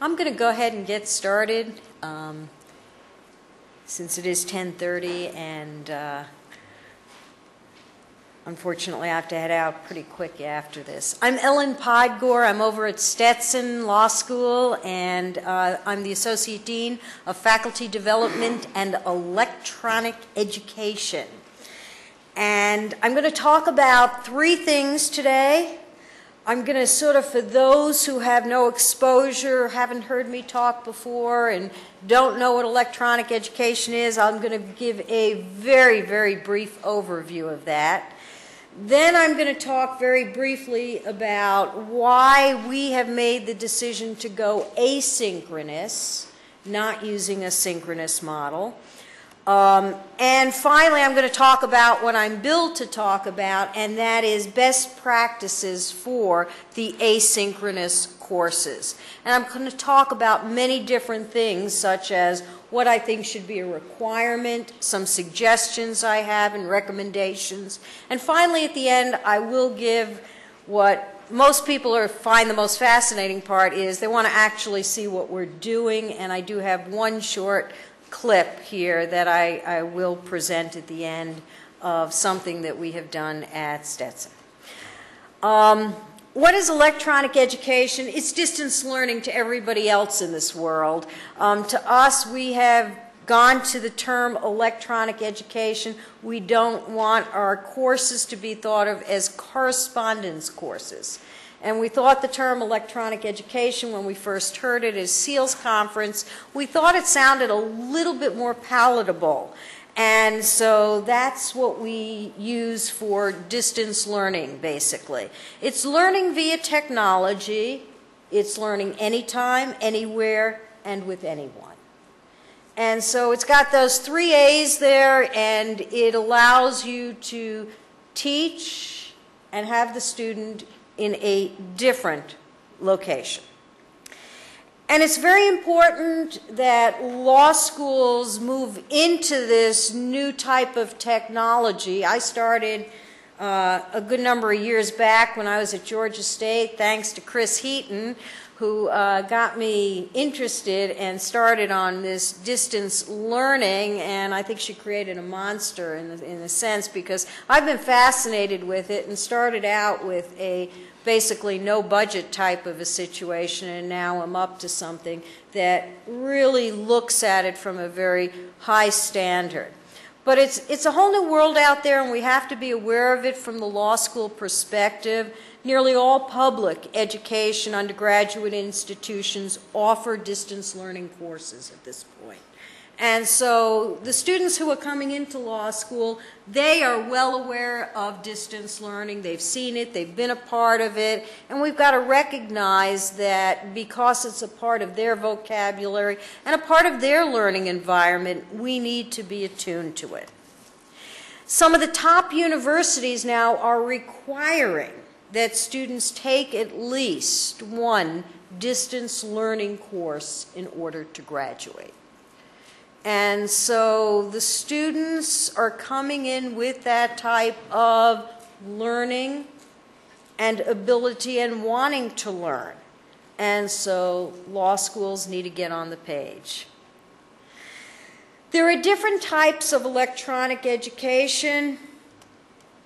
I'm going to go ahead and get started since it is 10:30 and unfortunately I have to head out pretty quick after this. I'm Ellen Podgor. I'm over at Stetson Law School and I'm the Associate Dean of Faculty Development and Electronic Education. And I'm going to talk about three things today. I'm going to sort of, for those who have no exposure, haven't heard me talk before, and don't know what electronic education is, I'm going to give a very, very brief overview of that. Then I'm going to talk very briefly about why we have made the decision to go asynchronous, not using a synchronous model. And finally, I'm going to talk about what I'm billed to talk about, and that is best practices for the asynchronous courses. And I'm going to talk about many different things, such as what I think should be a requirement, some suggestions I have and recommendations. And finally, at the end, I will give what most people find the most fascinating part is they want to actually see what we're doing, and I do have one short clip here that I will present at the end of something that we have done at Stetson. What is electronic education? It's distance learning to everybody else in this world. To us, we have gone to the term electronic education. We don't want our courses to be thought of as correspondence courses. And we thought the term electronic education, when we first heard it at SEAL's conference, we thought it sounded a little bit more palatable. And so that's what we use for distance learning, basically. It's learning via technology. It's learning anytime, anywhere, and with anyone. And so it's got those three A's there, and it allows you to teach and have the student in a different location. And it's very important that law schools move into this new type of technology. I started a good number of years back when I was at Georgia State, thanks to Chris Heaton, who got me interested and started on this distance learning, and I think she created a monster in a sense, because I've been fascinated with it and started out with a basically no budget type of a situation, and now I'm up to something that really looks at it from a very high standard. But it's a whole new world out there, and we have to be aware of it from the law school perspective. Nearly all public education undergraduate institutions offer distance learning courses at this point. And so the students who are coming into law school, they are well aware of distance learning. They've seen it. They've been a part of it. And we've got to recognize that because it's a part of their vocabulary and a part of their learning environment, we need to be attuned to it. Some of the top universities now are requiring that students take at least one distance learning course in order to graduate. And so the students are coming in with that type of learning and ability and wanting to learn. And so law schools need to get on the page. There are different types of electronic education,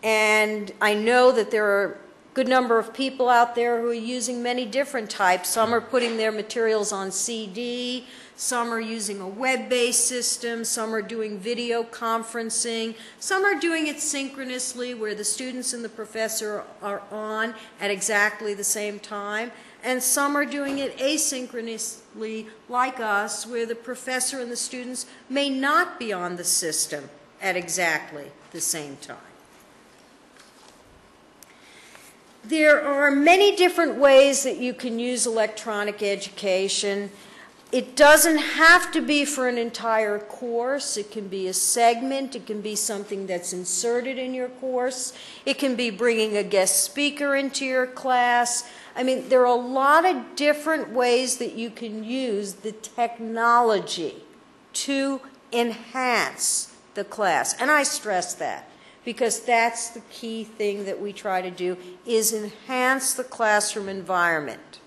and I know that there are a good number of people out there who are using many different types. Some are putting their materials on CD, some are using a web-based system, some are doing video conferencing, some are doing it synchronously where the students and the professor are on at exactly the same time, and some are doing it asynchronously like us where the professor and the students may not be on the system at exactly the same time. There are many different ways that you can use electronic education. It doesn't have to be for an entire course. It can be a segment. It can be something that's inserted in your course. It can be bringing a guest speaker into your class. I mean, there are a lot of different ways that you can use the technology to enhance the class. And I stress that, because that's the key thing that we try to do, is enhance the classroom environment.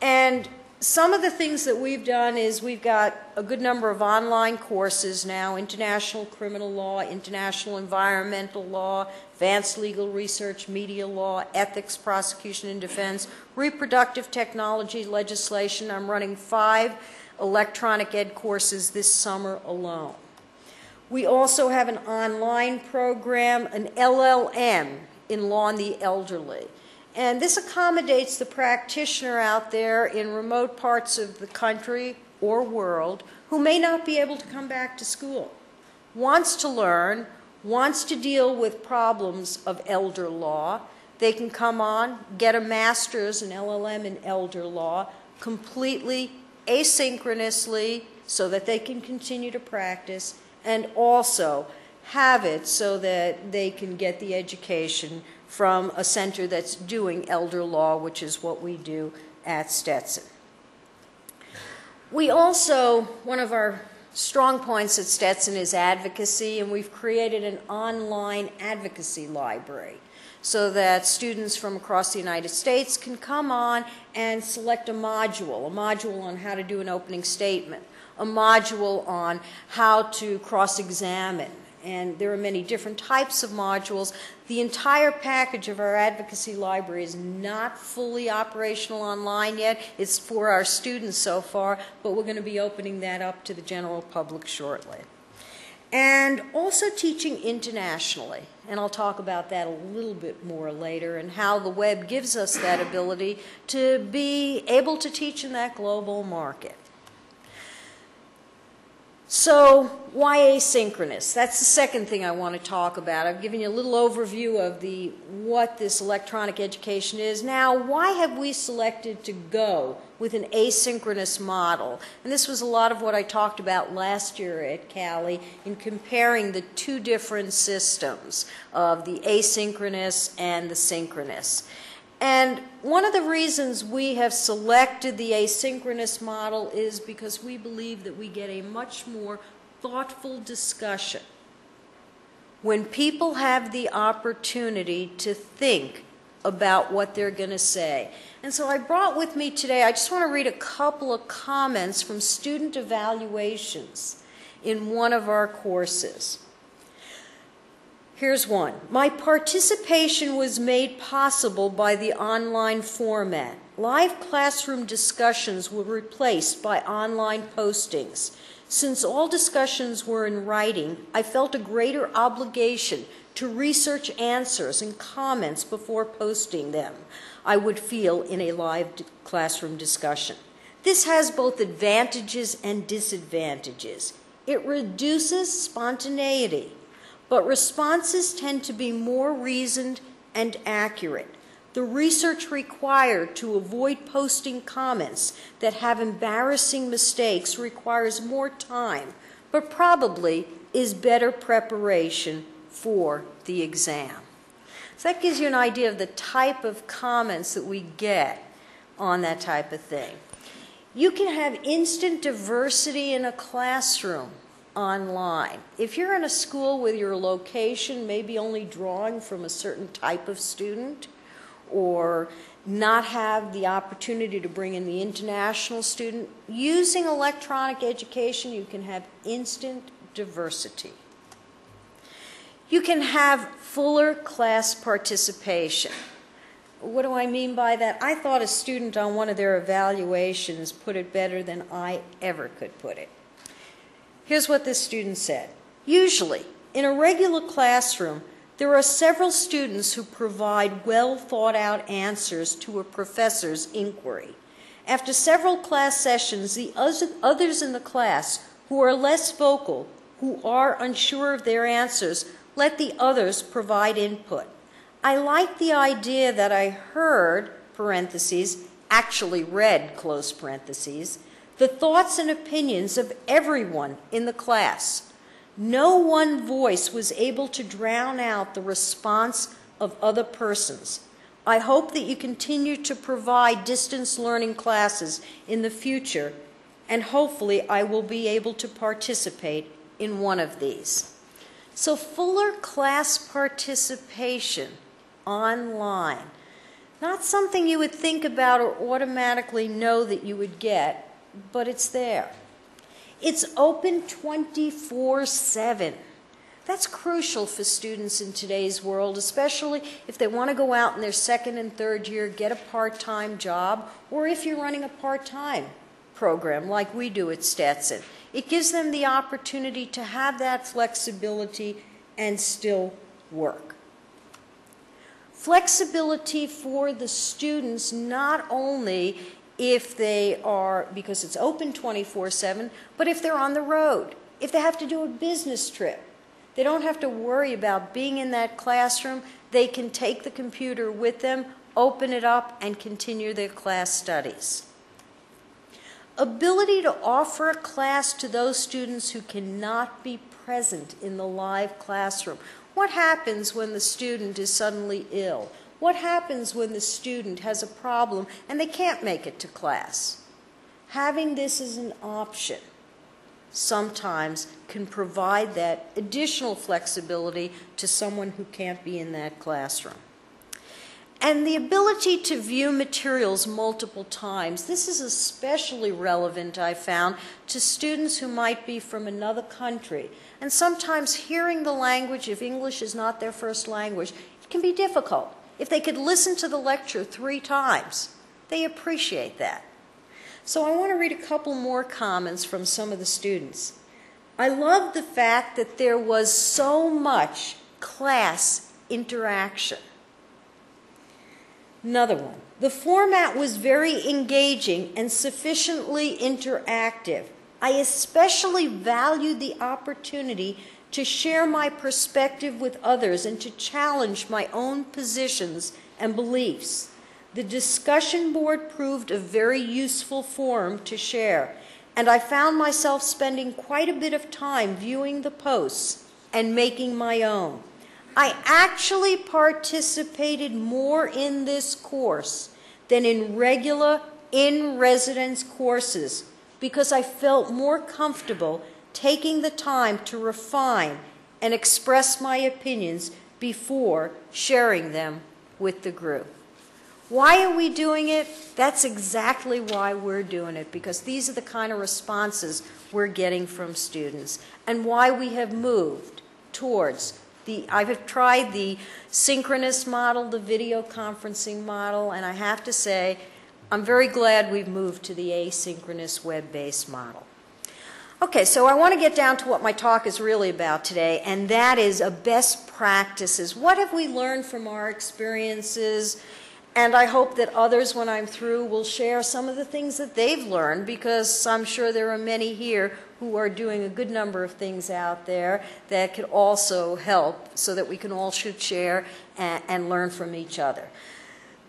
And some of the things that we've done is we've got a good number of online courses now: international criminal law, international environmental law, advanced legal research, media law, ethics, prosecution and defense, reproductive technology, legislation. I'm running 5 electronic ed courses this summer alone. We also have an online program, an LLM in law and the elderly. And this accommodates the practitioner out there in remote parts of the country or world who may not be able to come back to school, wants to learn, wants to deal with problems of elder law. They can come on, get a master's in LLM in elder law, completely asynchronously, so that they can continue to practice, and also have it so that they can get the education from a center that's doing elder law, which is what we do at Stetson. We also, one of our strong points at Stetson is advocacy, and we've created an online advocacy library so that students from across the United States can come on and select a module on how to do an opening statement, a module on how to cross-examine, and there are many different types of modules. The entire package of our advocacy library is not fully operational online yet. It's for our students so far, but we're going to be opening that up to the general public shortly. And also teaching internationally, and I'll talk about that a little bit more later, and how the web gives us that ability to be able to teach in that global market. So why asynchronous? That's the second thing I want to talk about. I've given you a little overview of what this electronic education is. Now, why have we selected to go with an asynchronous model? And this was a lot of what I talked about last year at CALI in comparing the 2 different systems of the asynchronous and the synchronous. And one of the reasons we have selected the asynchronous model is because we believe that we get a much more thoughtful discussion when people have the opportunity to think about what they're going to say. And so I brought with me today, I just want to read a couple of comments from student evaluations in one of our courses. Here's one. My participation was made possible by the online format. Live classroom discussions were replaced by online postings. Since all discussions were in writing, I felt a greater obligation to research answers and comments before posting them I would feel in a live classroom discussion. This has both advantages and disadvantages. It reduces spontaneity, but responses tend to be more reasoned and accurate. The research required to avoid posting comments that have embarrassing mistakes requires more time, but probably is better preparation for the exam. So that gives you an idea of the type of comments that we get on that type of thing. You can have instant diversity in a classroom online. If you're in a school with your location maybe only drawing from a certain type of student, or not have the opportunity to bring in the international student, using electronic education you can have instant diversity. You can have fuller class participation. What do I mean by that? I thought a student on one of their evaluations put it better than I ever could put it. Here's what this student said. Usually, in a regular classroom, there are several students who provide well thought out answers to a professor's inquiry. After several class sessions, the others in the class who are less vocal, who are unsure of their answers, let the others provide input. I like the idea that I heard, parentheses, actually read, close parentheses, the thoughts and opinions of everyone in the class. No one voice was able to drown out the response of other persons. I hope that you continue to provide distance learning classes in the future, and hopefully I will be able to participate in one of these. So fuller class participation online. Not something you would think about or automatically know that you would get, but it's there. It's open 24/7. That's crucial for students in today's world, especially if they want to go out in their second and third year, get a part-time job, or if you're running a part-time program like we do at Stetson. It gives them the opportunity to have that flexibility and still work. Flexibility for the students not only if they are, because it's open 24/7, but if they're on the road, if they have to do a business trip. They don't have to worry about being in that classroom. They can take the computer with them, open it up, and continue their class studies. Ability to offer a class to those students who cannot be present in the live classroom. What happens when the student is suddenly ill? What happens when the student has a problem and they can't make it to class? Having this as an option sometimes can provide that additional flexibility to someone who can't be in that classroom. And the ability to view materials multiple times. This is especially relevant, I found, to students who might be from another country. And sometimes hearing the language, if English is not their first language, it can be difficult. If they could listen to the lecture 3 times, they appreciate that. So I want to read a couple more comments from some of the students. I love the fact that there was so much class interaction. Another one. The format was very engaging and sufficiently interactive. I especially valued the opportunity to share my perspective with others and to challenge my own positions and beliefs. The discussion board proved a very useful forum to share, and I found myself spending quite a bit of time viewing the posts and making my own. I actually participated more in this course than in regular in-residence courses because I felt more comfortable taking the time to refine and express my opinions before sharing them with the group. Why are we doing it? That's exactly why we're doing it, because these are the kind of responses we're getting from students, and why we have moved towards I've tried the synchronous model, the video conferencing model, and I have to say, I'm very glad we've moved to the asynchronous web-based model. Okay, so I want to get down to what my talk is really about today, and that is best practices. What have we learned from our experiences? And I hope that others, when I'm through, will share some of the things that they've learned, because I'm sure there are many here who are doing a good number of things out there that could also help, so that we can all share and learn from each other.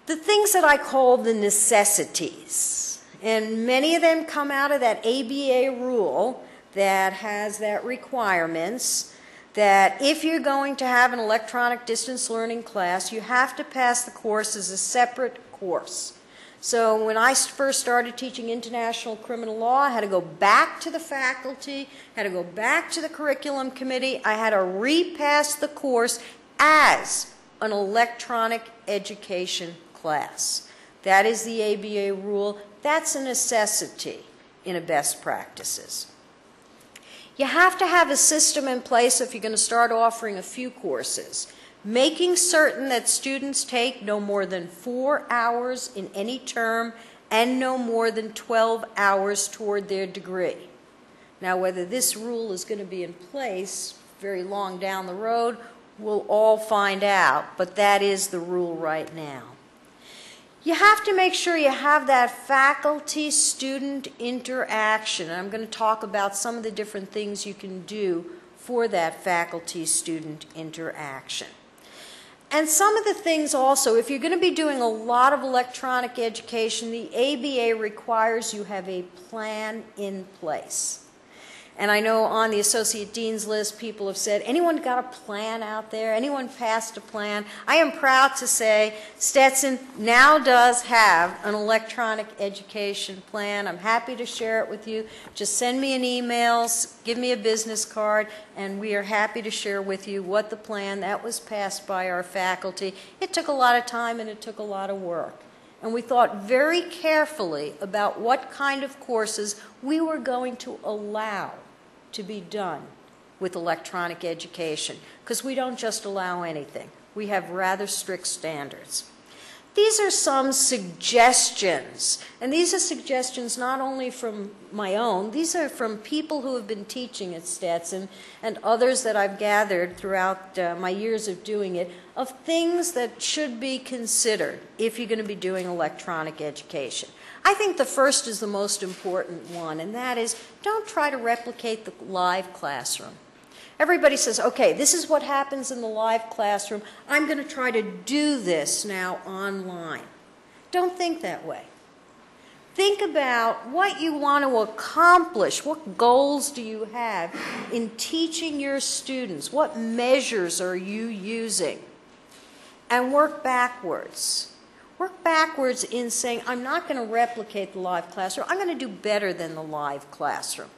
The things that I call the necessities, and many of them come out of that ABA rule that has that requirements that if you're going to have an electronic distance learning class, you have to pass the course as a separate course. So when I first started teaching international criminal law, I had to go back to the faculty, had to go back to the curriculum committee. I had to repass the course as an electronic education class. That is the ABA rule. That's a necessity in a best practices. You have to have a system in place if you're going to start offering a few courses, making certain that students take no more than 4 hours in any term and no more than 12 hours toward their degree. Now, whether this rule is going to be in place very long down the road, we'll all find out, but that is the rule right now. You have to make sure you have that faculty-student interaction. And I'm going to talk about some of the different things you can do for that faculty-student interaction. And some of the things also, if you're going to be doing a lot of electronic education, the ABA requires you have a plan in place. And I know on the Associate Dean's list, people have said, anyone got a plan out there? Anyone passed a plan? I am proud to say Stetson now does have an electronic education plan. I'm happy to share it with you. Just send me an email, give me a business card, and we are happy to share with you what the plan that was passed by our faculty. It took a lot of time and it took a lot of work. And we thought very carefully about what kind of courses we were going to allow to be done with electronic education, because we don't just allow anything. We have rather strict standards. These are some suggestions, and these are suggestions not only from my own, these are from people who have been teaching at Stetson and others that I've gathered throughout my years of doing it, of things that should be considered if you're going to be doing electronic education. I think the first is the most important one, and that is don't try to replicate the live classroom. Everybody says, okay, this is what happens in the live classroom. I'm going to try to do this now online. Don't think that way. Think about what you want to accomplish. What goals do you have in teaching your students? What measures are you using? And work backwards. Work backwards in saying, I'm not going to replicate the live classroom. I'm going to do better than the live classroom.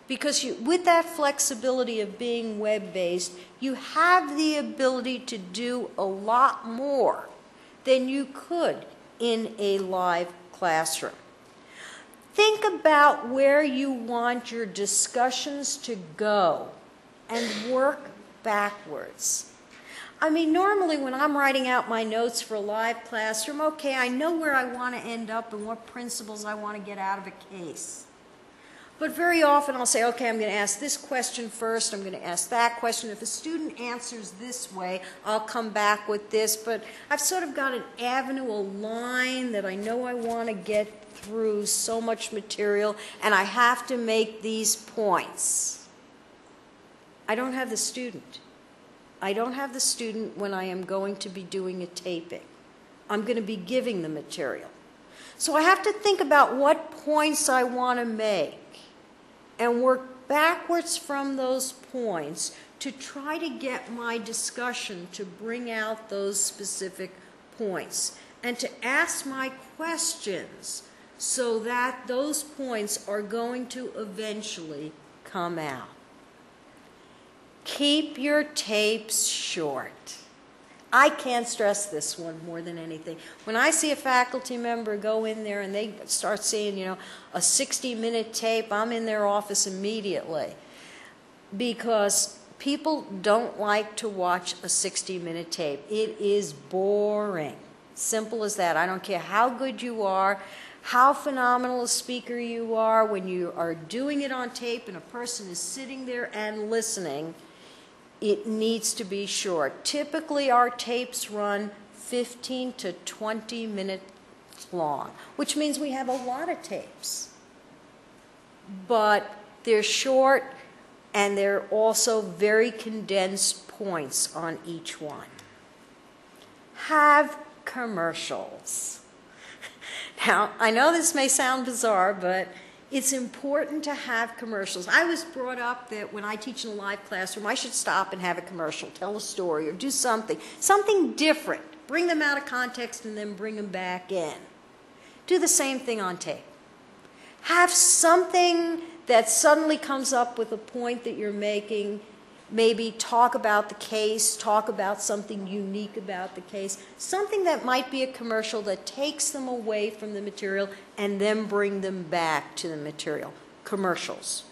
Because with that flexibility of being web-based, you have the ability to do a lot more than you could in a live classroom. Think about where you want your discussions to go and work backwards. I mean, normally when I'm writing out my notes for a live classroom, okay, I know where I want to end up and what principles I want to get out of a case. But very often I'll say, okay, I'm going to ask this question first, I'm going to ask that question. If a student answers this way, I'll come back with this. But I've sort of got an avenue, a line that I know I want to get through so much material, and I have to make these points. I don't have the student. I don't have the student when I am going to be doing a taping. I'm going to be giving the material. So I have to think about what points I want to make and work backwards from those points to try to get my discussion to bring out those specific points and to ask my questions so that those points are going to eventually come out. Keep your tapes short. I can't stress this one more than anything. When I see a faculty member go in there and they start seeing, a 60-minute tape, I'm in their office immediately. Because people don't like to watch a 60-minute tape. It is boring. Simple as that. I don't care how good you are, how phenomenal a speaker you are, when you are doing it on tape and a person is sitting there and listening, it needs to be short. Typically, our tapes run 15 to 20 minutes long, which means we have a lot of tapes. But they're short, and they're also very condensed points on each one. Have commercials. Now, I know this may sound bizarre, but it's important to have commercials. I was brought up that when I teach in a live classroom, I should stop and have a commercial, tell a story, or do something different. Bring them out of context and then bring them back in. Do the same thing on tape. Have something that suddenly comes up with a point that you're making. Maybe talk about the case, talk about something unique about the case, something that might be a commercial that takes them away from the material and then bring them back to the material. Commercials.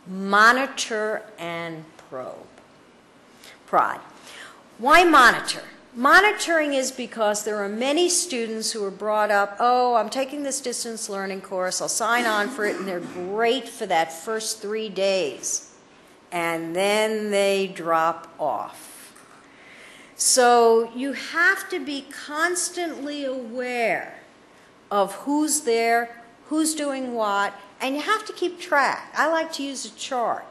Monitor and prod. Why monitor? Monitoring is because there are many students who are brought up, oh, I'm taking this distance learning course, I'll sign on for it, and they're great for that first 3 days. And then they drop off. So you have to be constantly aware of who's there, who's doing what, and you have to keep track. I like to use a chart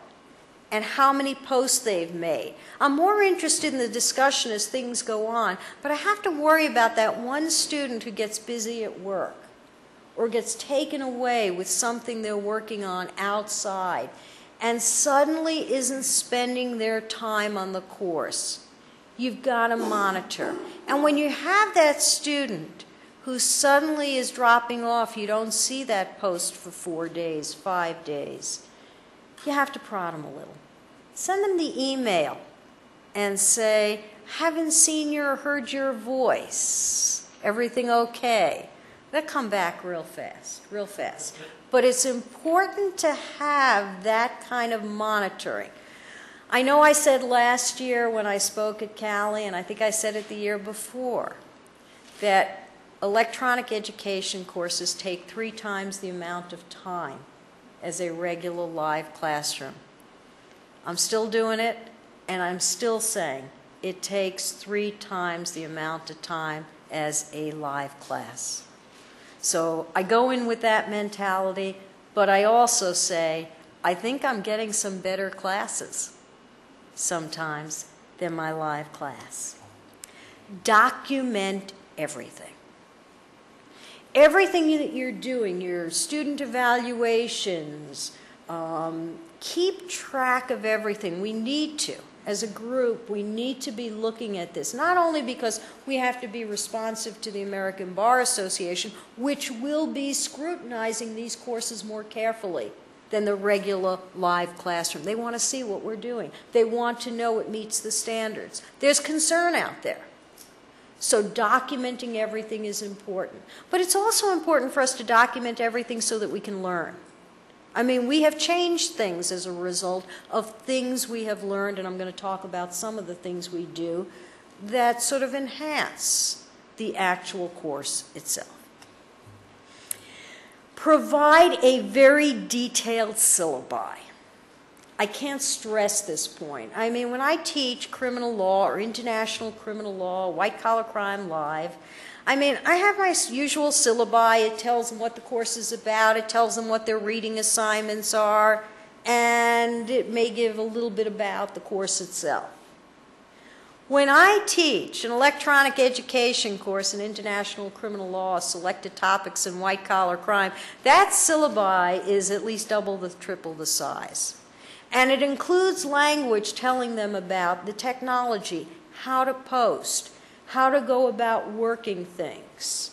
and how many posts they've made. I'm more interested in the discussion as things go on, but I have to worry about that one student who gets busy at work, or gets taken away with something they're working on outside and suddenly isn't spending their time on the course, you've got to monitor. And when you have that student who suddenly is dropping off, you don't see that post for 4 days, 5 days, you have to prod them a little. Send them the email and say, haven't seen you or heard your voice. Everything okay? They'll come back real fast, real fast. But it's important to have that kind of monitoring. I know I said last year when I spoke at CALI, and I think I said it the year before, that electronic education courses take 3 times the amount of time as a regular live classroom. I'm still doing it, and I'm still saying it takes 3 times the amount of time as a live class. So I go in with that mentality, but I also say, I think I'm getting some better classes sometimes than my live class. Document everything. Everything that you're doing, your student evaluations, keep track of everything. We need to. As a group, we need to be looking at this, not only because we have to be responsive to the American Bar Association, which will be scrutinizing these courses more carefully than the regular live classroom. They want to see what we're doing. They want to know it meets the standards. There's concern out there. So documenting everything is important. But it's also important for us to document everything so that we can learn. I mean, we have changed things as a result of things we have learned, and I'm going to talk about some of the things we do that sort of enhance the actual course itself. Provide a very detailed syllabi. I can't stress this point. I mean, when I teach criminal law or international criminal law, white-collar crime live, I mean, I have my usual syllabi. It tells them what the course is about. It tells them what their reading assignments are. And it may give a little bit about the course itself. When I teach an electronic education course in international criminal law, selected topics in white-collar crime, that syllabi is at least double to triple the size. And it includes language telling them about the technology, how to post, how to go about working things,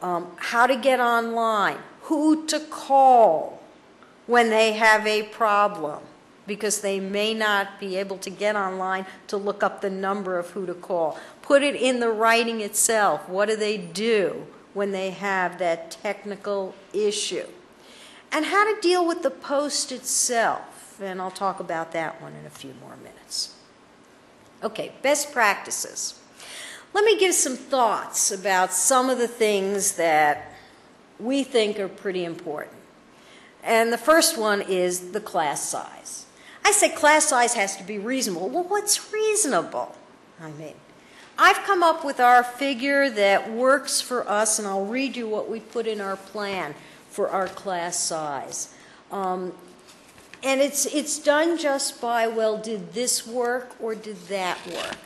how to get online, who to call when they have a problem, because they may not be able to get online to look up the number of who to call. Put it in the writing itself. What do they do when they have that technical issue? And how to deal with the post itself. And I'll talk about that one in a few more minutes. Okay, best practices. Let me give some thoughts about some of the things that we think are pretty important. And the first one is the class size. I say class size has to be reasonable. Well, what's reasonable? I mean, I've come up with our figure that works for us, and I'll read you what we put in our plan for our class size. And it's done just by, well, did this work or did that work?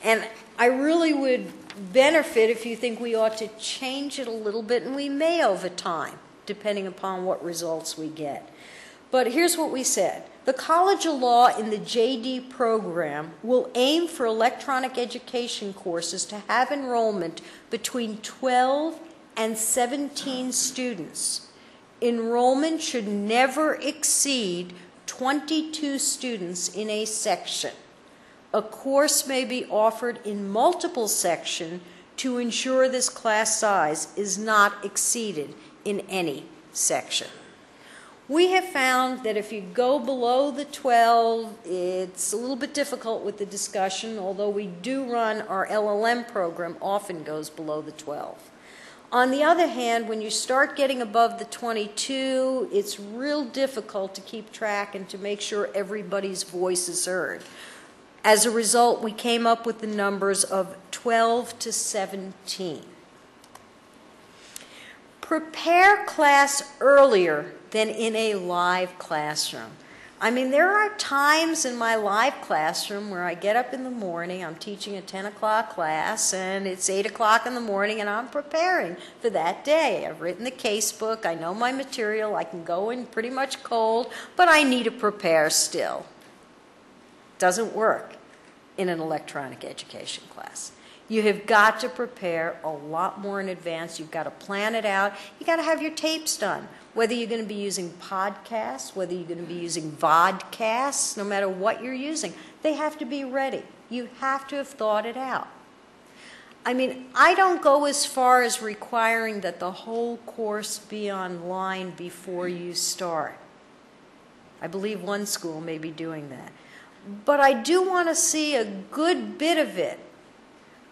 And I really would benefit if you think we ought to change it a little bit, and we may over time, depending upon what results we get. But here's what we said. The College of Law in the JD program will aim for electronic education courses to have enrollment between 12 and 17 students. Enrollment should never exceed 22 students in a section. A course may be offered in multiple sections to ensure this class size is not exceeded in any section. We have found that if you go below the 12, it's a little bit difficult with the discussion, although we do run our LLM program, often goes below the 12. On the other hand, when you start getting above the 22, it's real difficult to keep track and to make sure everybody's voice is heard. As a result, we came up with the numbers of 12 to 17. Prepare class earlier than in a live classroom. I mean, there are times in my live classroom where I get up in the morning, I'm teaching a 10 o'clock class, and it's 8 o'clock in the morning, and I'm preparing for that day. I've written the case book, I know my material, I can go in pretty much cold, but I need to prepare still. Doesn't work in an electronic education class. You have got to prepare a lot more in advance. You've got to plan it out. You've got to have your tapes done. Whether you're going to be using podcasts, whether you're going to be using vodcasts, no matter what you're using, they have to be ready. You have to have thought it out. I mean, I don't go as far as requiring that the whole course be online before you start. I believe one school may be doing that. But I do want to see a good bit of it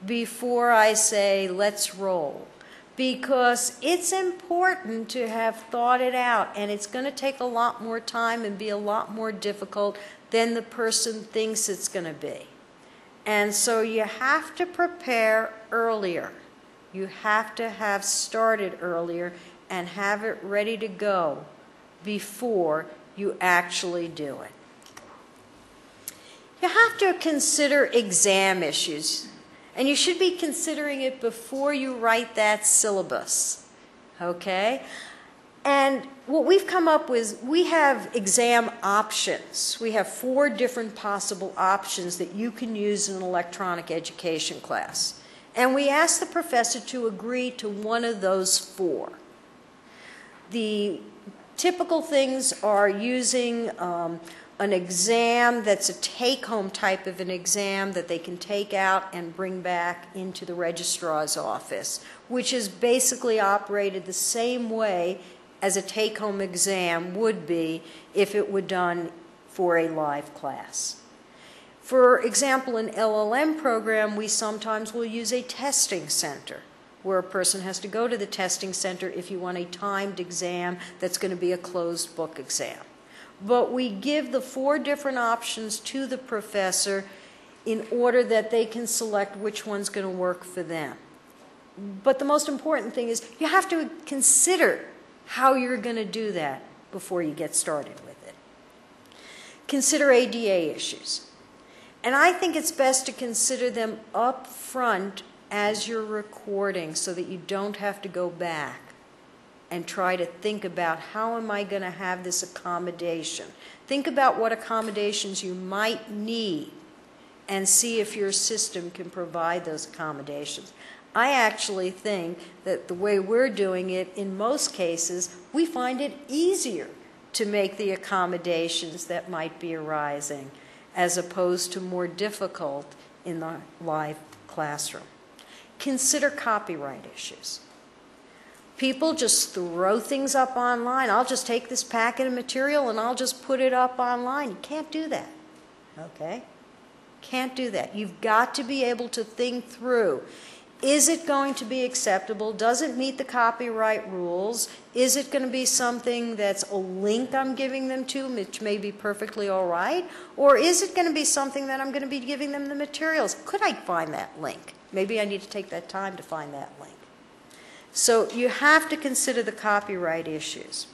before I say, let's roll. Because it's important to have thought it out, and it's going to take a lot more time and be a lot more difficult than the person thinks it's going to be. And so you have to prepare earlier. You have to have started earlier and have it ready to go before you actually do it. You have to consider exam issues. And you should be considering it before you write that syllabus, okay? And what we've come up with, we have exam options. We have 4 different possible options that you can use in an electronic education class. And we ask the professor to agree to one of those 4. The typical things are using an exam that's a take-home type of an exam that they can take out and bring back into the registrar's office, which is basically operated the same way as a take-home exam would be if it were done for a live class. For example, in LLM program, we sometimes will use a testing center, where a person has to go to the testing center if you want a timed exam that's going to be a closed book exam. But we give the 4 different options to the professor in order that they can select which one's going to work for them. But the most important thing is you have to consider how you're going to do that before you get started with it. Consider ADA issues. And I think it's best to consider them up front as you're recording so that you don't have to go back and try to think about how am I going to have this accommodation. Think about what accommodations you might need and see if your system can provide those accommodations. I actually think that the way we're doing it, in most cases, we find it easier to make the accommodations that might be arising as opposed to more difficult in the live classroom. Consider copyright issues. People just throw things up online. I'll just take this packet of material and I'll just put it up online. You can't do that, okay? Can't do that. You've got to be able to think through, is it going to be acceptable? Does it meet the copyright rules? Is it going to be something that's a link I'm giving them to, which may be perfectly all right? Or is it going to be something that I'm going to be giving them the materials? Could I find that link? Maybe I need to take that time to find that link. So you have to consider the copyright issues.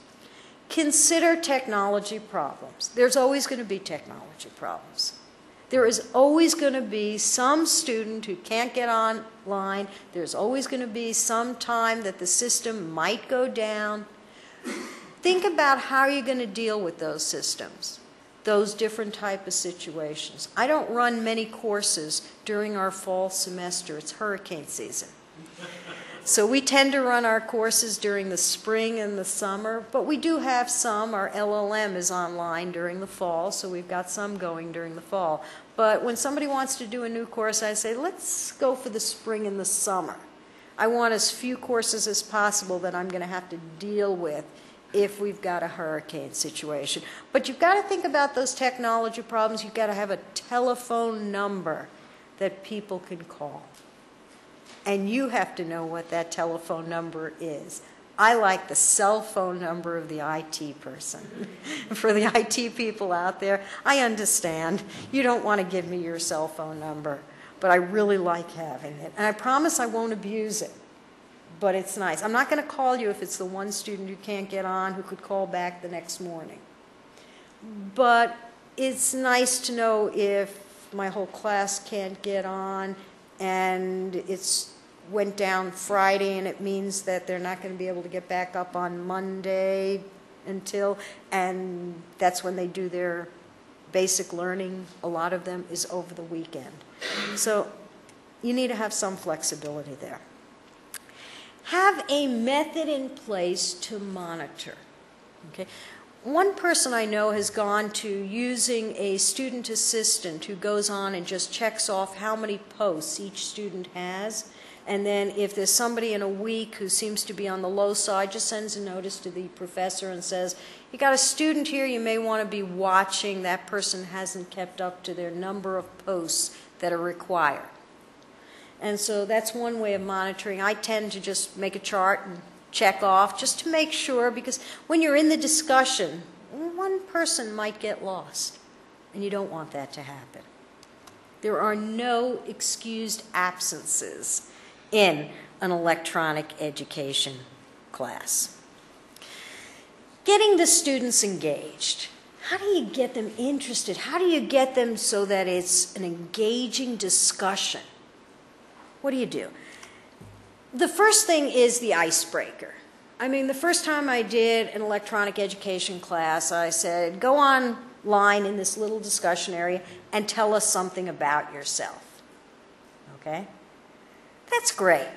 Consider technology problems. There's always going to be technology problems. There is always going to be some student who can't get online. There's always going to be some time that the system might go down. Think about how you're going to deal with those systems, those different type of situations. I don't run many courses during our fall semester. It's hurricane season. So we tend to run our courses during the spring and the summer, but we do have some. Our LLM is online during the fall, so we've got some going during the fall. But when somebody wants to do a new course, I say, let's go for the spring and the summer. I want as few courses as possible that I'm going to have to deal with if we've got a hurricane situation. But you've got to think about those technology problems. You've got to have a telephone number that people can call. And you have to know what that telephone number is. I like the cell phone number of the IT person. For the IT people out there, I understand. You don't want to give me your cell phone number, but I really like having it. And I promise I won't abuse it, but it's nice. I'm not going to call you if it's the one student who can't get on who could call back the next morning. but it's nice to know if my whole class can't get on and it's went down Friday and it means that they're not going to be able to get back up on Monday and that's when they do their basic learning. A lot of them is over the weekend. So you need to have some flexibility there. Have a method in place to monitor. Okay? One person I know has gone to using a student assistant who goes on and just checks off how many posts each student has. And then if there's somebody in a week who seems to be on the low side, just sends a notice to the professor and says, you got a student here, you may want to be watching. That person hasn't kept up to their number of posts that are required. And so that's one way of monitoring. I tend to just make a chart and check off just to make sure, because when you're in the discussion, one person might get lost, and you don't want that to happen. There are no excused absences in an electronic education class. Getting the students engaged. How do you get them interested? How do you get them so that it's an engaging discussion? What do? The first thing is the icebreaker. I mean, the first time I did an electronic education class, I said, go online in this little discussion area and tell us something about yourself. Okay? That's great.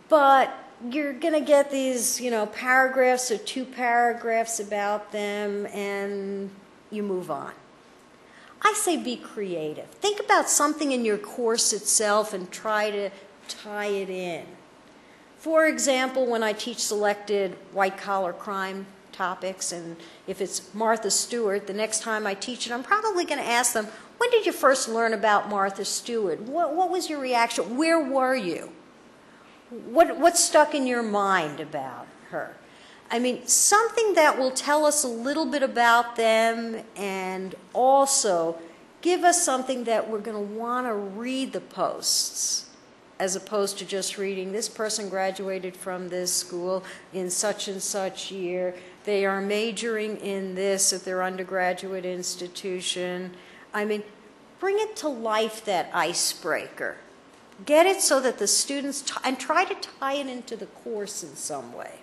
But you're going to get these, paragraphs or 2 paragraphs about them, and you move on. I say be creative. Think about something in your course itself and try to tie it in. For example, when I teach selected white-collar crime topics, and if it's Martha Stewart, the next time I teach it, I'm probably going to ask them, when did you first learn about Martha Stewart? What was your reaction? Where were you? What stuck in your mind about her? I mean, something that will tell us a little bit about them and also give us something that we're going to want to read the posts, as opposed to just reading, this person graduated from this school in such and such year. They are majoring in this at their undergraduate institution. I mean, bring it to life, that icebreaker. Get it so that the students, and try to tie it into the course in some way.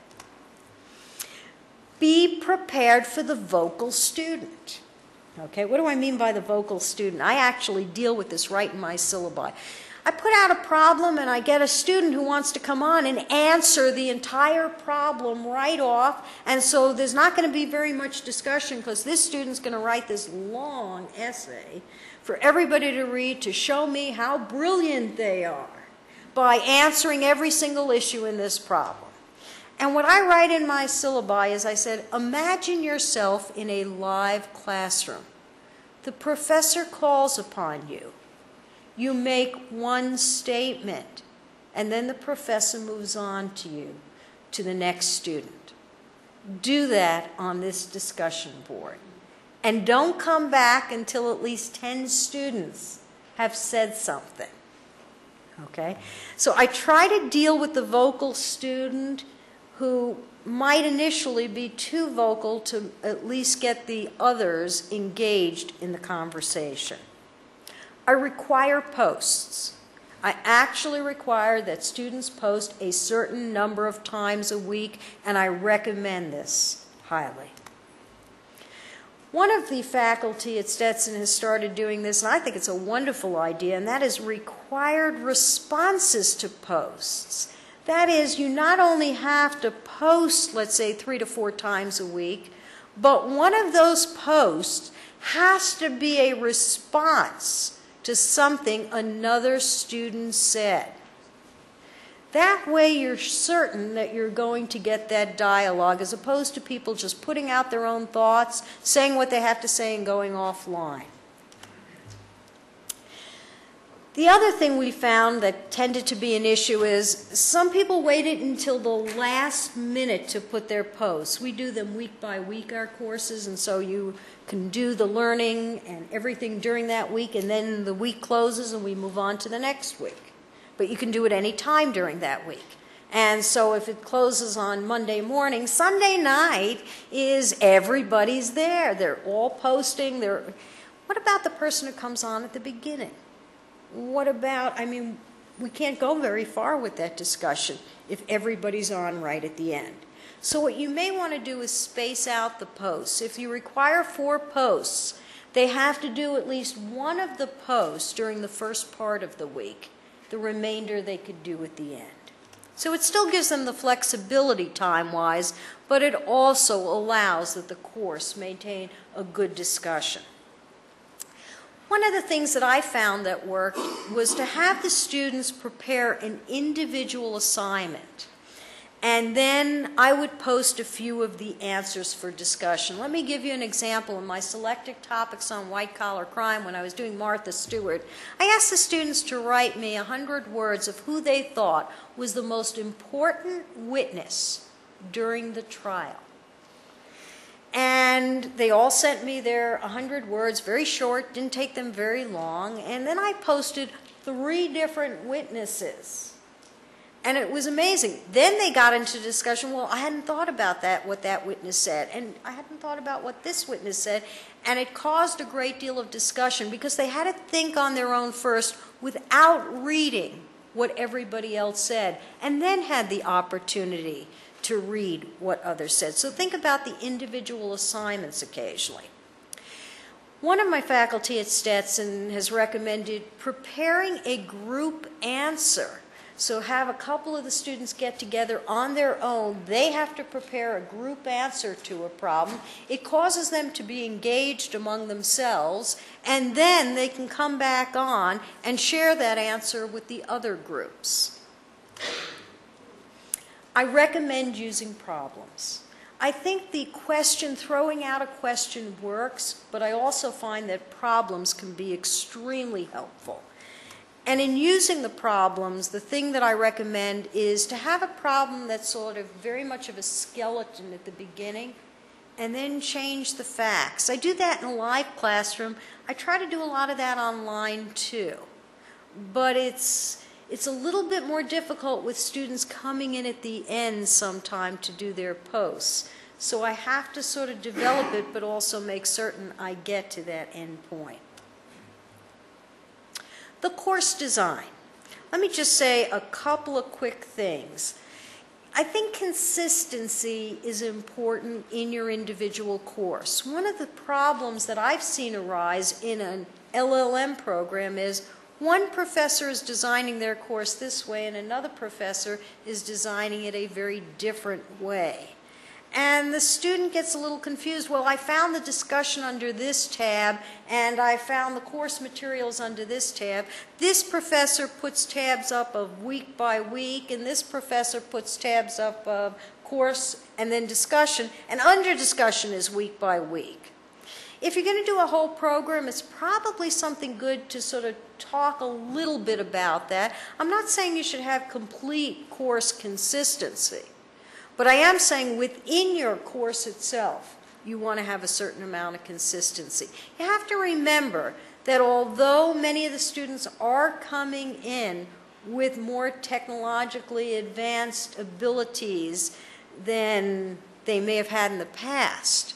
Be prepared for the vocal student. Okay, what do I mean by the vocal student? I actually deal with this right in my syllabi. I put out a problem and I get a student who wants to come on and answer the entire problem right off, and so there's not going to be very much discussion because this student's going to write this long essay for everybody to read to show me how brilliant they are by answering every single issue in this problem. And what I write in my syllabi is I said, imagine yourself in a live classroom. The professor calls upon you. You make one statement, and then the professor moves on to you, to the next student. Do that on this discussion board. And don't come back until at least 10 students have said something. Okay? So I try to deal with the vocal student who might initially be too vocal to at least get the others engaged in the conversation. I require posts. I actually require that students post a certain number of times a week, and I recommend this highly. One of the faculty at Stetson has started doing this, and I think it's a wonderful idea, and that is required responses to posts. That is, you not only have to post, let's say, 3 to 4 times a week, but one of those posts has to be a response to something another student said. That way you're certain that you're going to get that dialogue, as opposed to people just putting out their own thoughts, saying what they have to say, and going offline. The other thing we found that tended to be an issue is some people waited until the last minute to put their posts. We do them week by week, our courses, and so you can do the learning and everything during that week, and then the week closes and we move on to the next week. But you can do it any time during that week. And so if it closes on Monday morning, Sunday night is everybody's there. They're all posting. What about the person who comes on at the beginning? What about, I mean, we can't go very far with that discussion if everybody's on right at the end. So what you may want to do is space out the posts. If you require 4 posts, they have to do at least one of the posts during the first part of the week. The remainder they could do at the end. So it still gives them the flexibility time-wise, but it also allows that the course maintain a good discussion. One of the things that I found that worked was to have the students prepare an individual assignment. And then I would post a few of the answers for discussion. Let me give you an example. In my selected topics on white-collar crime, when I was doing Martha Stewart, I asked the students to write me 100 words of who they thought was the most important witness during the trial. And they all sent me their 100 words, very short, didn't take them very long. And then I posted 3 different witnesses. And it was amazing. Then they got into discussion, well, I hadn't thought about that, what that witness said, and I hadn't thought about what this witness said, and it caused a great deal of discussion because they had to think on their own first without reading what everybody else said, and then had the opportunity to read what others said. So think about the individual assignments occasionally. One of my faculty at Stetson has recommended preparing a group answer. So have a couple of the students get together on their own. They have to prepare a group answer to a problem. It causes them to be engaged among themselves, and then they can come back on and share that answer with the other groups. I recommend using problems. I think the question, throwing out a question works, but I also find that problems can be extremely helpful. And in using the problems, the thing that I recommend is to have a problem that's sort of very much of a skeleton at the beginning, and then change the facts. I do that in a live classroom. I try to do a lot of that online too. But it's a little bit more difficult with students coming in at the end sometime to do their posts. So I have to sort of develop it, but also make certain I get to that end point. The course design. Let me just say a couple of quick things. I think consistency is important in your individual course. One of the problems that I've seen arise in an LLM program is one professor is designing their course this way and another professor is designing it a very different way. And the student gets a little confused. Well, I found the discussion under this tab, and I found the course materials under this tab. This professor puts tabs up of week by week, and this professor puts tabs up of course and then discussion, and under discussion is week by week. If you're going to do a whole program, it's probably something good to sort of talk a little bit about that. I'm not saying you should have complete course consistency. But I am saying within your course itself, you want to have a certain amount of consistency. You have to remember that although many of the students are coming in with more technologically advanced abilities than they may have had in the past,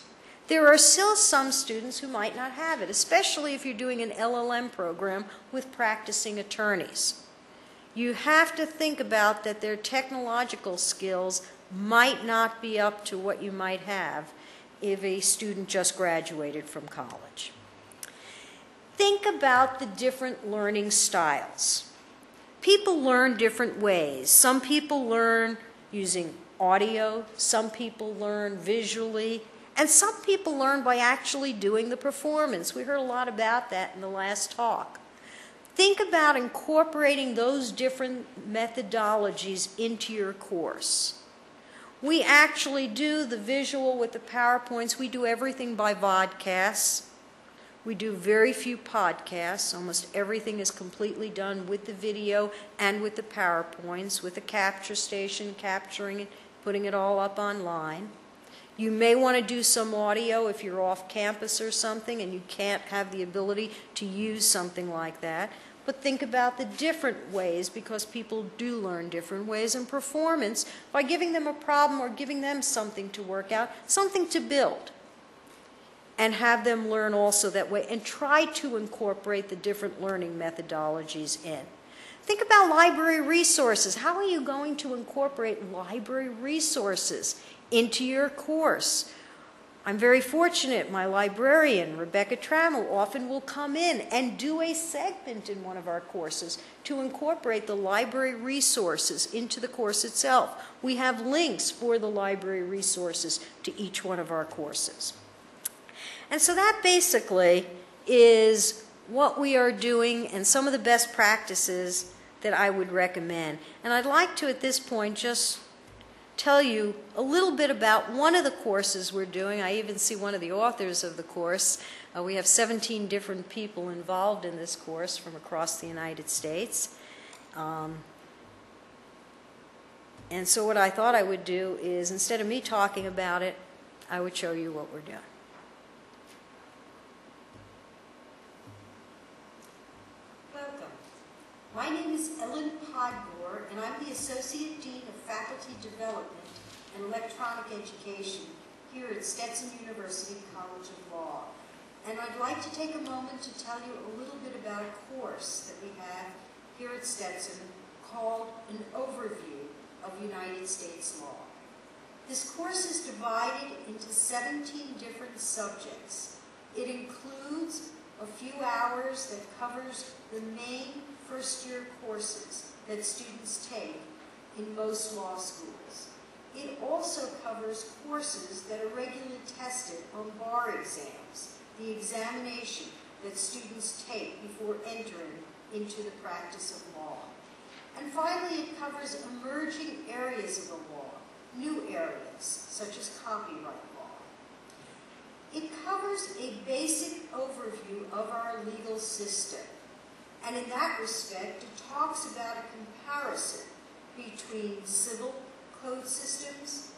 there are still some students who might not have it, especially if you're doing an LLM program with practicing attorneys. You have to think about that their technological skills might not be up to what you might have if a student just graduated from college. Think about the different learning styles. People learn different ways. Some people learn using audio, some people learn visually, and some people learn by actually doing the performance. We heard a lot about that in the last talk. Think about incorporating those different methodologies into your course. We actually do the visual with the PowerPoints. We do everything by vodcasts. We do very few podcasts. Almost everything is completely done with the video and with the PowerPoints, with a capture station, capturing it, putting it all up online. You may want to do some audio if you're off campus or something and you can't have the ability to use something like that. but think about the different ways, because people do learn different ways, and performance by giving them a problem or giving them something to work out, something to build, and have them learn also that way, and try to incorporate the different learning methodologies in. Think about library resources. How are you going to incorporate library resources into your course? I'm very fortunate. My librarian, Rebecca Trammell, often will come in and do a segment in one of our courses to incorporate the library resources into the course itself. We have links for the library resources to each one of our courses. And so that basically is what we are doing and some of the best practices that I would recommend. And I'd like to, at this point, just tell you a little bit about one of the courses we're doing. I even see one of the authors of the course. We have 17 different people involved in this course from across the United States. And so what I thought I would do is, instead of me talking about it, I would show you what we're doing. My name is Ellen Podgor, and I'm the Associate Dean of Faculty Development and Electronic Education here at Stetson University College of Law. And I'd like to take a moment to tell you a little bit about a course that we have here at Stetson called An Overview of United States Law. This course is divided into 17 different subjects. It includes a few hours that covers the main first-year courses that students take in most law schools. It also covers courses that are regularly tested on bar exams, the examination that students take before entering into the practice of law. And finally, it covers emerging areas of the law, new areas, such as copyright law. It covers a basic overview of our legal system. And in that respect, it talks about a comparison between civil code systems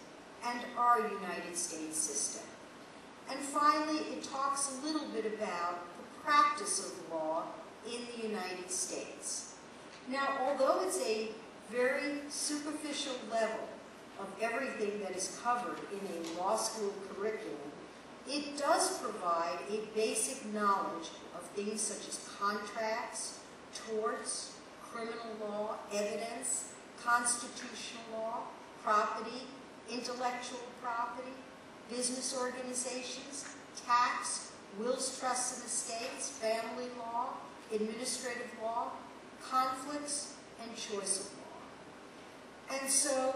and our United States system. And finally, it talks a little bit about the practice of law in the United States. Now, although it's a very superficial level of everything that is covered in a law school curriculum, it does provide a basic knowledge of things such as contracts, torts, criminal law, evidence, constitutional law, property, intellectual property, business organizations, tax, wills, trusts, and estates, family law, administrative law, conflicts, and choice of law. And so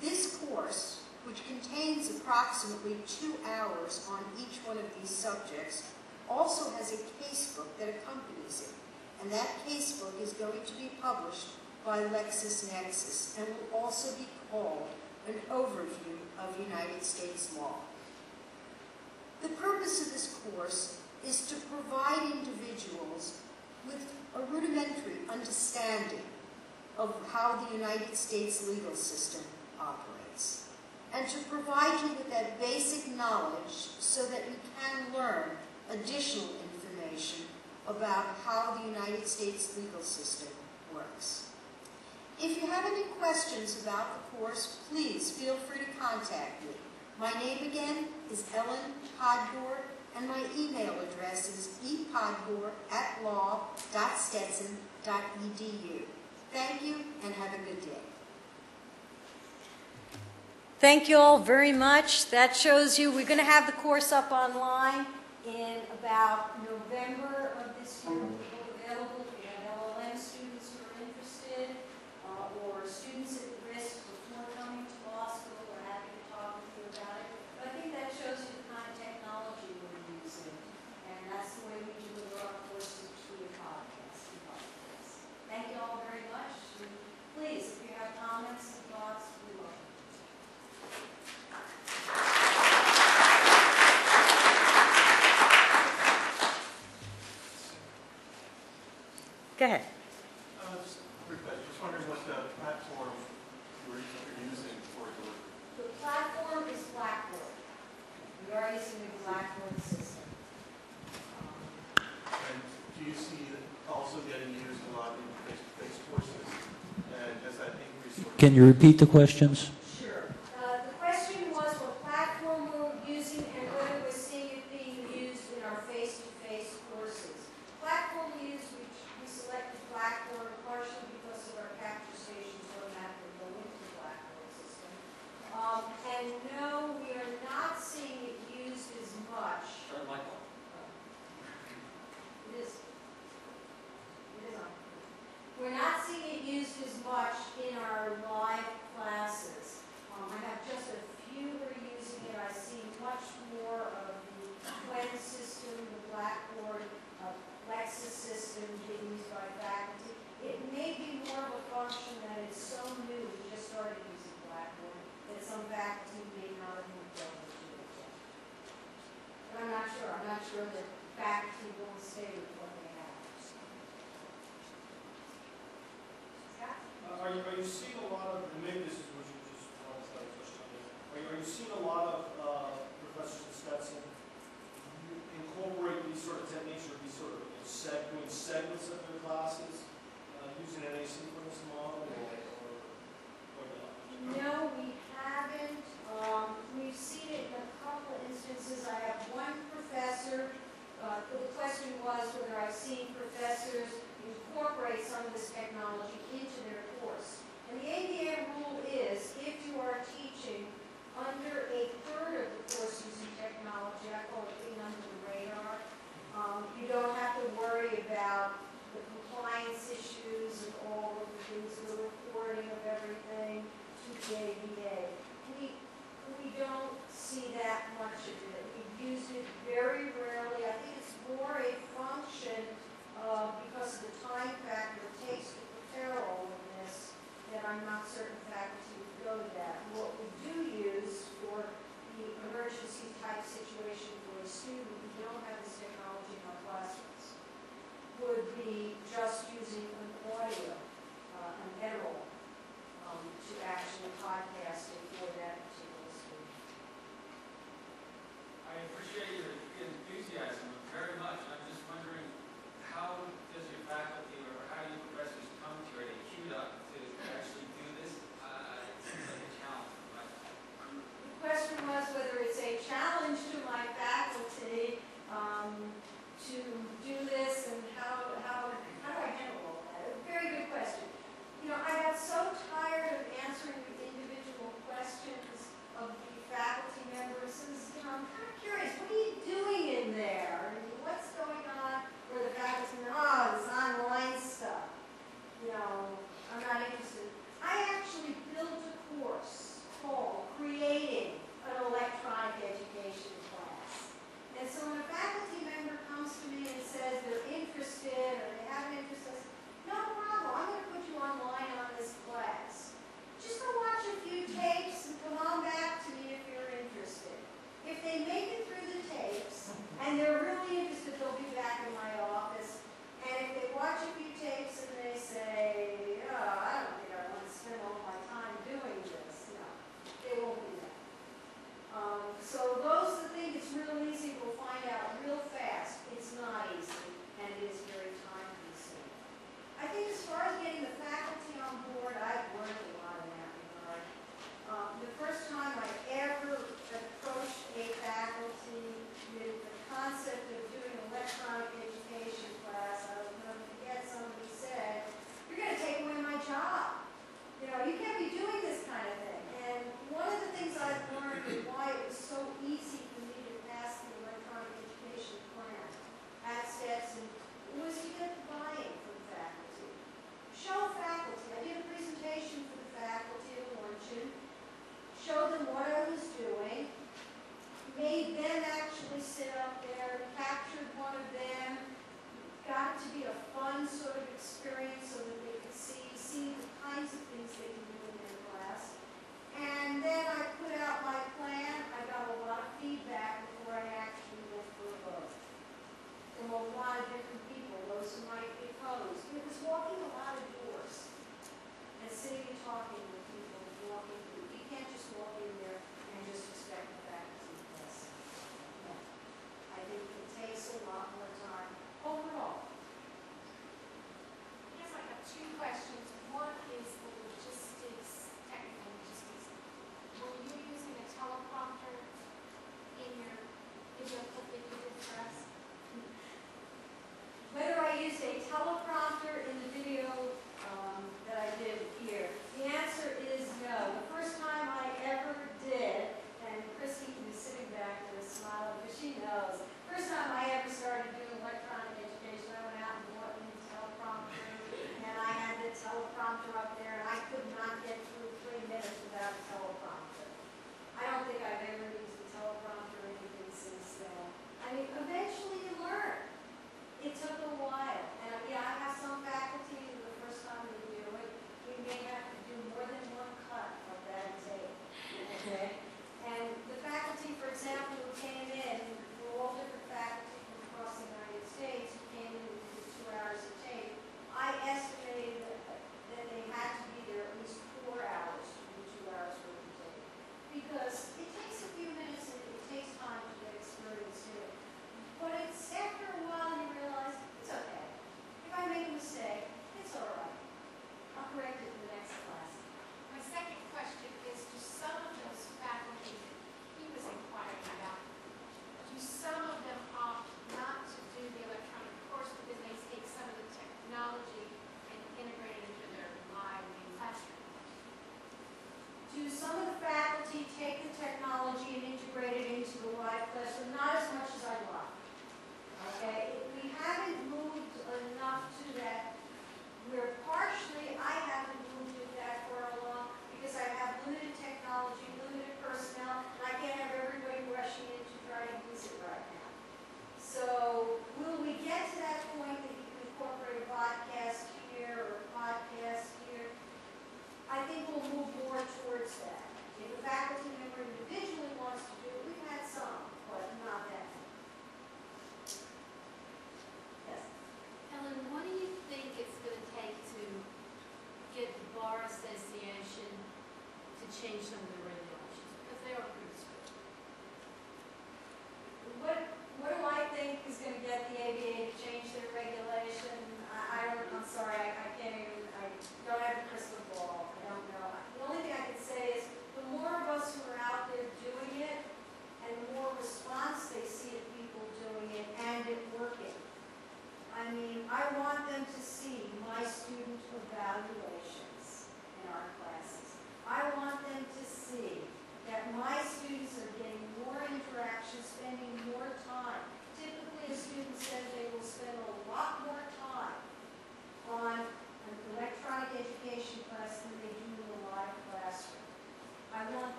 this course, which contains approximately 2 hours on each one of these subjects, also has a casebook that accompanies it. And that casebook is going to be published by LexisNexis and will also be called An Overview of United States Law. The purpose of this course is to provide individuals with a rudimentary understanding of how the United States legal system operates, and to provide you with that basic knowledge so that you can learn additional information about how the United States legal system works. If you have any questions about the course, please feel free to contact me. My name again is Ellen Podgor, and my email address is epodgor@law.stetson.edu. Thank you, and have a good day. Thank you all very much. That shows you, we're going to have the course up online in about November of this year. It will be available if you have LLM students who are interested, or students at risk before coming to law school. We're happy to talk with you about it. But I think that shows you the kind of technology we're using. And that's the way we deliver our courses through the podcast. Thank you all very much. And please, if you have comments and thoughts, we welcome. Go ahead. Just wondering what the platform you're using for delivery. The platform is Blackboard. We are using the Blackboard system. And do you see that also getting used a lot in face-to-face courses, and has that increased? Can you repeat the questions? Sure. The question was what platform we're using and whether we're seeing it being used in our face-to-face courses. Platform we use, we selected Blackboard partially because of our capture stations roadmap that go into the Blackboard system. And no, we are not seeing it used as much. Turn the mic on. It is. It is on. We're not seeing it used as much in our live classes. I have just a few that are using it. I see much more of the Quen system, the Blackboard, Lexis system being used by faculty. It may be more of a function that is so new, we just started using Blackboard, that some faculty may not have moved over to it yet. But I'm not sure. I'm not sure that faculty will stay with what they have. Scott? Are you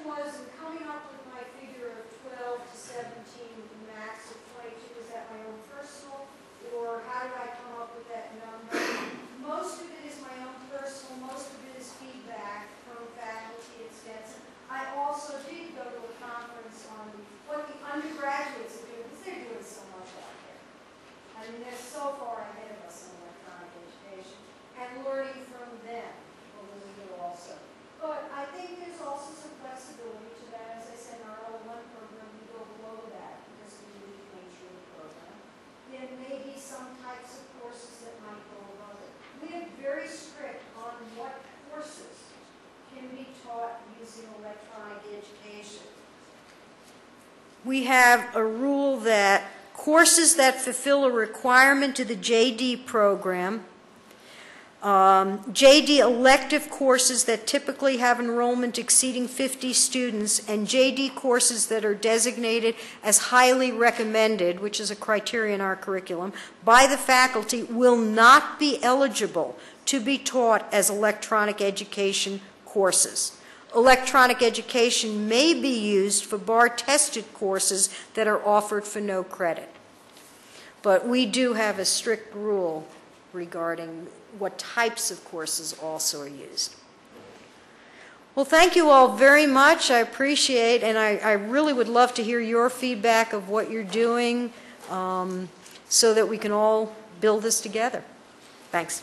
was in coming up with my figure of 12 to 17 with a max of 22. Is that my own personal, or how did I come up with that number? Most of it is my own personal. Most of it is feedback from faculty at Stetson. I also did go to a conference on what the undergraduates are doing, because they're doing so much out there. I mean, they're so far ahead of us in electronic education, and learning from them a little bit also. But I think there's also some flexibility to that. As I said, in our L1 program, we go below that because we do the nature of the program. There may be some types of courses that might go above it. We are very strict on what courses can be taught using electronic education. We have a rule that courses that fulfill a requirement to the JD program, JD elective courses that typically have enrollment exceeding 50 students, and JD courses that are designated as highly recommended, which is a criteria in our curriculum, by the faculty will not be eligible to be taught as electronic education courses. Electronic education may be used for bar-tested courses that are offered for no credit. But we do have a strict rule regarding what types of courses also are used. Well, thank you all very much. I appreciate, and I really would love to hear your feedback of what you're doing so that we can all build this together. Thanks.